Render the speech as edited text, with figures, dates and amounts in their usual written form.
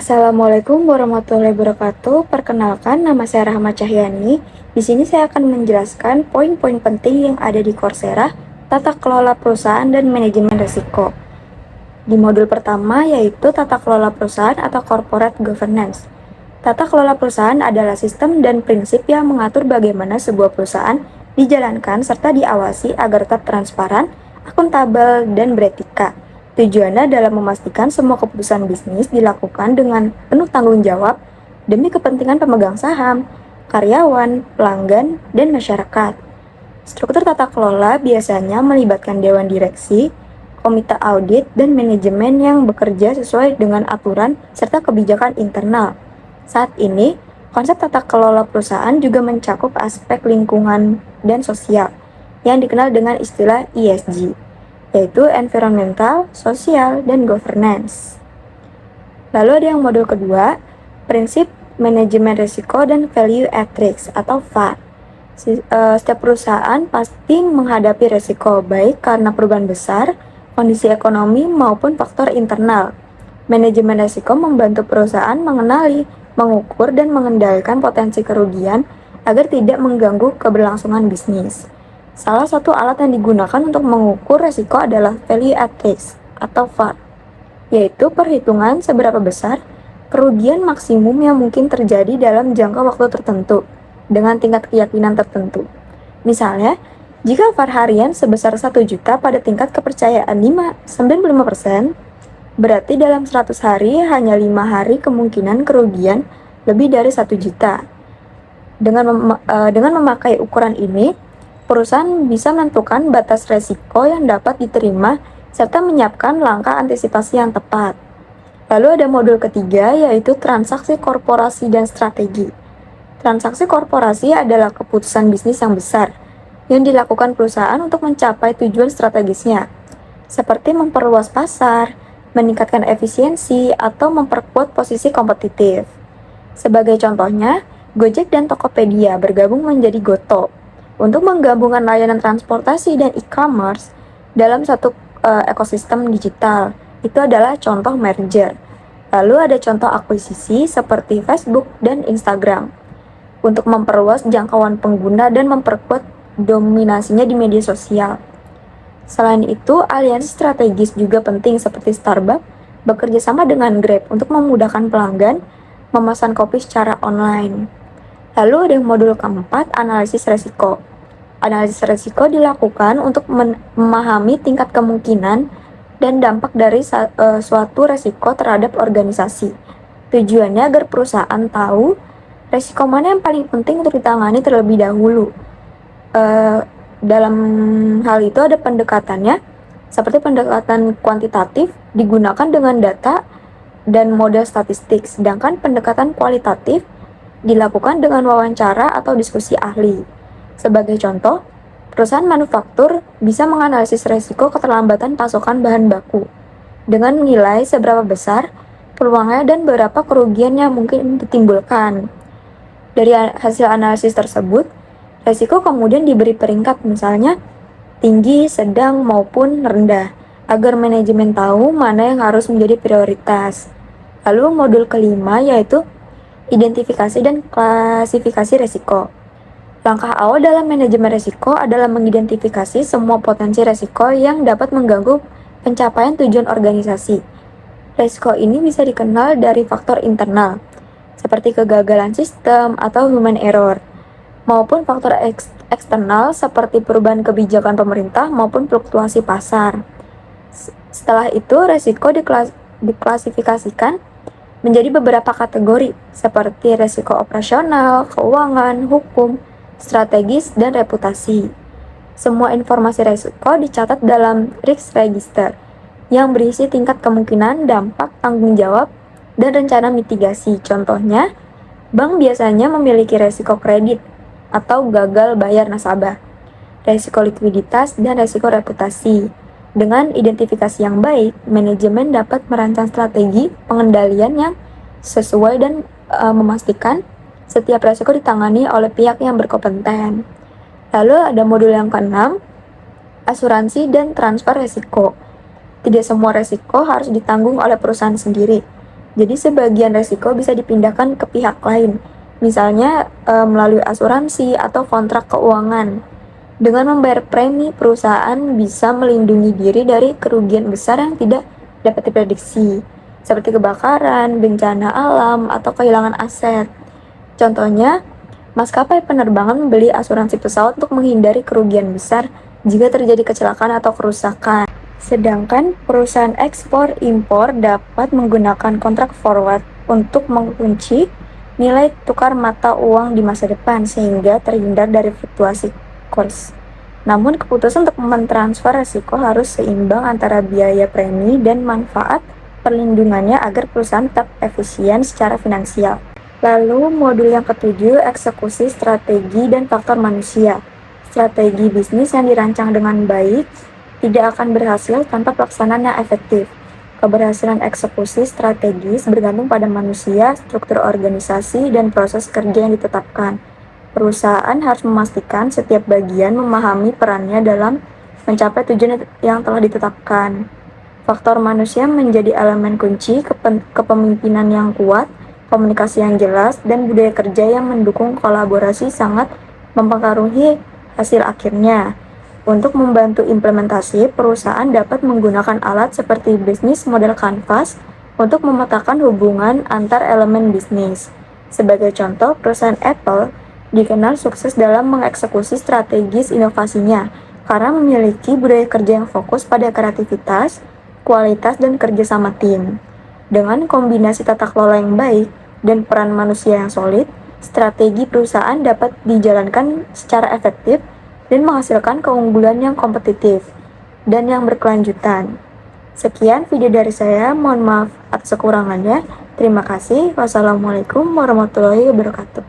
Assalamualaikum warahmatullahi wabarakatuh. Perkenalkan, nama saya Rahma Cahyani. Di sini saya akan menjelaskan poin-poin penting yang ada di Coursera, tata kelola perusahaan dan manajemen risiko. Di modul pertama yaitu tata kelola perusahaan atau corporate governance. Tata kelola perusahaan adalah sistem dan prinsip yang mengatur bagaimana sebuah perusahaan dijalankan serta diawasi agar tetap transparan, akuntabel, dan beretika. Tujuannya adalah memastikan semua keputusan bisnis dilakukan dengan penuh tanggung jawab demi kepentingan pemegang saham, karyawan, pelanggan, dan masyarakat. Struktur tata kelola biasanya melibatkan dewan direksi, komite audit, dan manajemen yang bekerja sesuai dengan aturan serta kebijakan internal. Saat ini, konsep tata kelola perusahaan juga mencakup aspek lingkungan dan sosial yang dikenal dengan istilah ESG, yaitu environmental, sosial, dan governance. Lalu ada yang modul kedua, prinsip manajemen risiko dan value at risk atau VAR. Setiap perusahaan pasti menghadapi risiko baik karena perubahan besar, kondisi ekonomi maupun faktor internal. Manajemen risiko membantu perusahaan mengenali, mengukur, dan mengendalikan potensi kerugian agar tidak mengganggu keberlangsungan bisnis. Salah satu alat yang digunakan untuk mengukur risiko adalah value at risk atau VAR, yaitu perhitungan seberapa besar kerugian maksimum yang mungkin terjadi dalam jangka waktu tertentu dengan tingkat keyakinan tertentu. Misalnya, jika VAR harian sebesar 1 juta pada tingkat kepercayaan 95%, berarti dalam 100 hari hanya 5 hari kemungkinan kerugian lebih dari 1 juta. Dengan memakai ukuran ini, perusahaan bisa menentukan batas resiko yang dapat diterima serta menyiapkan langkah antisipasi yang tepat. Lalu ada modul ketiga yaitu transaksi korporasi dan strategi. Transaksi korporasi adalah keputusan bisnis yang besar yang dilakukan perusahaan untuk mencapai tujuan strategisnya, seperti memperluas pasar, meningkatkan efisiensi, atau memperkuat posisi kompetitif. Sebagai contohnya, Gojek dan Tokopedia bergabung menjadi Goto untuk menggabungkan layanan transportasi dan e-commerce dalam satu ekosistem digital. Itu adalah contoh merger. Lalu ada contoh akuisisi seperti Facebook dan Instagram untuk memperluas jangkauan pengguna dan memperkuat dominasinya di media sosial. Selain itu, aliansi strategis juga penting seperti Starbucks bekerja sama dengan Grab untuk memudahkan pelanggan memesan kopi secara online. Lalu ada modul keempat, analisis resiko. Analisis resiko dilakukan untuk memahami tingkat kemungkinan dan dampak dari suatu resiko terhadap organisasi. Tujuannya agar perusahaan tahu resiko mana yang paling penting untuk ditangani terlebih dahulu. Dalam hal itu ada pendekatannya, seperti pendekatan kuantitatif digunakan dengan data dan model statistik, sedangkan pendekatan kualitatif dilakukan dengan wawancara atau diskusi ahli. Sebagai contoh, perusahaan manufaktur bisa menganalisis resiko keterlambatan pasokan bahan baku dengan menilai seberapa besar peluangnya dan berapa kerugian yang mungkin ditimbulkan. Dari hasil analisis tersebut, resiko kemudian diberi peringkat, misalnya tinggi, sedang, maupun rendah, agar manajemen tahu mana yang harus menjadi prioritas. Lalu modul kelima yaitu identifikasi dan klasifikasi risiko. Langkah awal dalam manajemen risiko adalah mengidentifikasi semua potensi risiko yang dapat mengganggu pencapaian tujuan organisasi. Risiko ini bisa dikenal dari faktor internal, seperti kegagalan sistem atau human error, maupun faktor eksternal seperti perubahan kebijakan pemerintah maupun fluktuasi pasar. Setelah itu, risiko diklasifikasikan menjadi beberapa kategori seperti risiko operasional, keuangan, hukum, strategis, dan reputasi. Semua informasi risiko dicatat dalam risk register yang berisi tingkat kemungkinan, dampak, tanggung jawab, dan rencana mitigasi. Contohnya, bank biasanya memiliki risiko kredit atau gagal bayar nasabah, risiko likuiditas, dan risiko reputasi. Dengan identifikasi yang baik, manajemen dapat merancang strategi pengendalian yang sesuai dan memastikan setiap risiko ditangani oleh pihak yang berkompeten. Lalu ada modul yang keenam, asuransi dan transfer risiko. Tidak semua risiko harus ditanggung oleh perusahaan sendiri. Jadi sebagian resiko bisa dipindahkan ke pihak lain, misalnya melalui asuransi atau kontrak keuangan. Dengan membayar premi, perusahaan bisa melindungi diri dari kerugian besar yang tidak dapat diprediksi, seperti kebakaran, bencana alam, atau kehilangan aset. Contohnya, maskapai penerbangan membeli asuransi pesawat untuk menghindari kerugian besar jika terjadi kecelakaan atau kerusakan. Sedangkan perusahaan ekspor impor dapat menggunakan kontrak forward untuk mengunci nilai tukar mata uang di masa depan sehingga terhindar dari fluktuasi kurs. Namun keputusan untuk mentransfer risiko harus seimbang antara biaya premi dan manfaat perlindungannya agar perusahaan tetap efisien secara finansial. Lalu modul yang ketujuh, eksekusi strategi dan faktor manusia. Strategi bisnis yang dirancang dengan baik tidak akan berhasil tanpa pelaksanaan yang efektif. Keberhasilan eksekusi strategis bergantung pada manusia, struktur organisasi, dan proses kerja yang ditetapkan. Perusahaan harus memastikan setiap bagian memahami perannya dalam mencapai tujuan yang telah ditetapkan. Faktor manusia menjadi elemen kunci kepemimpinan yang kuat, komunikasi yang jelas, dan budaya kerja yang mendukung kolaborasi sangat mempengaruhi hasil akhirnya. Untuk membantu implementasi, perusahaan dapat menggunakan alat seperti bisnis model canvas untuk memetakan hubungan antar elemen bisnis. Sebagai contoh, perusahaan Apple dikenal sukses dalam mengeksekusi strategis inovasinya karena memiliki budaya kerja yang fokus pada kreativitas, kualitas, dan kerjasama tim. Dengan kombinasi tata kelola yang baik dan peran manusia yang solid, strategi perusahaan dapat dijalankan secara efektif dan menghasilkan keunggulan yang kompetitif dan yang berkelanjutan. Sekian video dari saya, mohon maaf atas kekurangannya. Terima kasih. Wassalamualaikum warahmatullahi wabarakatuh.